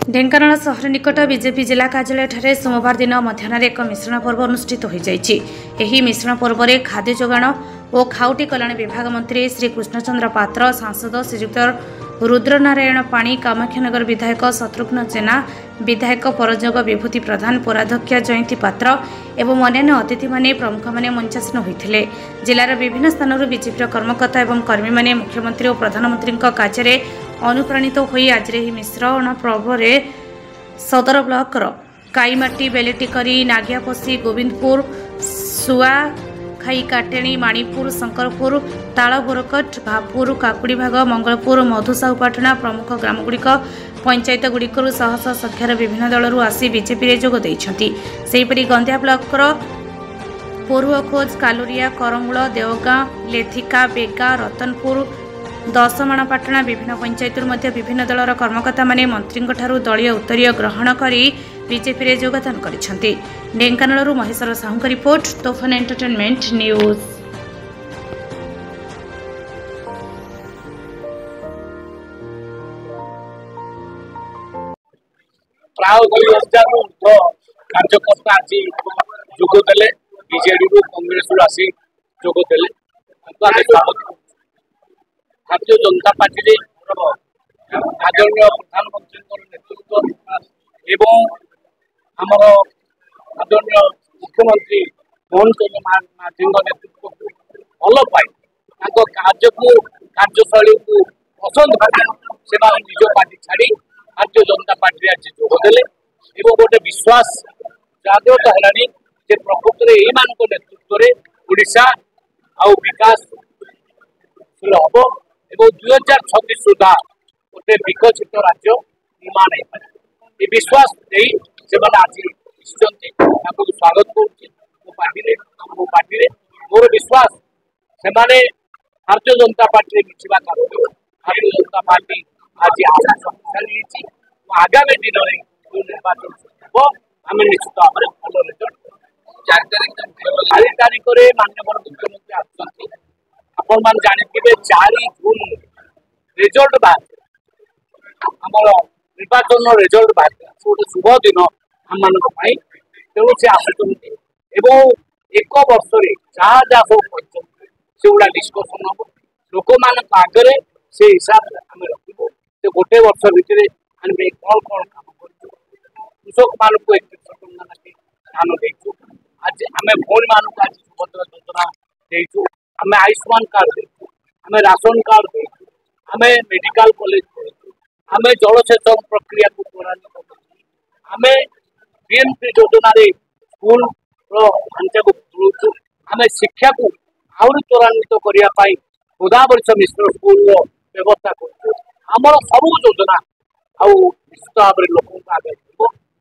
ढेंकानाल सहर निकट बीजेपी जिला कार्यालय सोमवार दिन मध्याह्न एक मिश्रण पर्व अनुष्ठित होती। मिश्रण पर्व में खाद्य जोगाण और खाउटी कल्याण विभाग मंत्री श्री कृष्णचंद्र पात्र, सांसद श्रीयुक्त रुद्रनारायण पाणी, कामाख्यानगर विधायक शत्रुघ्न जेना, विधायक परजोग विभूति प्रधान, पौराध्यक्ष जयंती पात्र एवं अन्य अतिथि माने प्रमुख माने मंचासीन होते। जिलार विभिन्न स्थानों बीजेपी कर्मकर्ता एवं कर्मी माने मुख्यमंत्री और प्रधानमंत्री कार्य अनुप्राणित होई आज मिश्रण पर्व में सदर ब्लॉकर काईमाटी, बेलेटिकरी, नागियापसी, गोविंदपुर, सुआ खाई, काटेणी, माणीपुर, शंकरपुर, तालबोरकट, भापुर, काकुड़ीभाग, मंगलपुर, मधुसाहुपाटना प्रमुख ग्रामगुड़िक पंचायत गुड़िकर शह शह संख्यार विभिन्न दलरू आसी बीजेपी जोग देइछंती। सेहीपरि गंधिया ब्लॉकर पोरुअखोज, कालुरिया, करमूल, देवगां, लेथिका, बेगा, रतनपुर, दशमाणपाटना विभिन्न पंचायतर मध्य विभिन्न दलर कर्मकर्ता माने मंत्री दलीय उत्तरीय ग्रहण करी बीजेपी रे योगदान करिसेंती। ढेंकानालरू Maheswar Sahu report, Toofan entertainment news. प्राय 2000 कार्यकर्ता आज जोगदेले, बीजेडी कांग्रेस आसी जोगदेले। भारतीय जनता पार्टी आदरणीय प्रधानमंत्री नेतृत्व एवं आमर आदरणीय मुख्यमंत्री मोहन चरण माझी नेतृत्व को भल पाई कार्यशैली को पसंद कर निज पार्टी छाड़ी भारतीय जनता पार्टी आज जोगदेले। गोटे विश्वास जागृत है प्रकृत में यही नेतृत्व में ओडिशा आउ विकास हम और 2026 सुधा गोटे विकसित राज्य निर्माण हो विश्वास आज स्वागत करो पार्टी मोर विश्वास से भारतीय जनता पार्टी मिशा कारण भारतीय जनता पार्टी आज आशा शक्तिशाली आगामी दिन में जो निर्वाचन हम आम निश्चित भाव में भल रिजल्ट 4 तारीख में माननीय मुख्यमंत्री आसुच्च आपण मान जानिथिबे 4 जून रिजल्ट बाहर आमर निर्वाचन रिजल्ट बाहर गोटे शुभ दिन आम मान तेणु से आसुच्च एवं एक वर्ष जहाँ जहाँ सब से गुड़ा डिस्कसन हम लोक मान आगे से हिसाब से आम रखू गोटे वर्ष भितर आम कौन कौन काम कर कृषक मान को 31 टंका धान देचु आज आम भौणी मान आज सुभद्रा योजना देचु आम आयुष्मान कार्ड देचु आम राशन कार्ड देचु आम मेडिकल कॉलेज देचु आम जलसेचन प्रक्रिया को त्वरान्वित कर आम बीएमपी योजना स्कूल ढांचा को जोड़ू आम शिक्षा को आहरी त्वरान्वित करने गोदावरी मिश्र स्कूल व्यवस्था कर सब योजना आउ निश्चित भाव में लोक आगे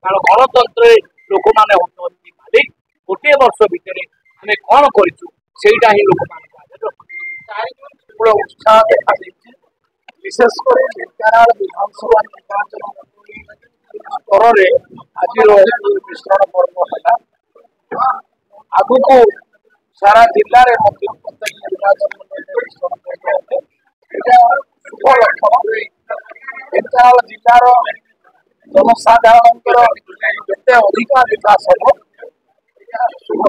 कारण गणतंत्र लोक मैंने होती मालिक गोटे वर्ष भितर आम कौन करटा ही लोक उत्साह देखा विशेषकर ढेंकानाल विधानसभा निर्वाचन स्तर में आज मिश्रण पर्व है आग को सारा जिले में निर्वाचन मिश्रण पर्व शुभ लक्षण ढेंकानाल जिलार जनसाधारण जिते अधिक विकास हम शुभ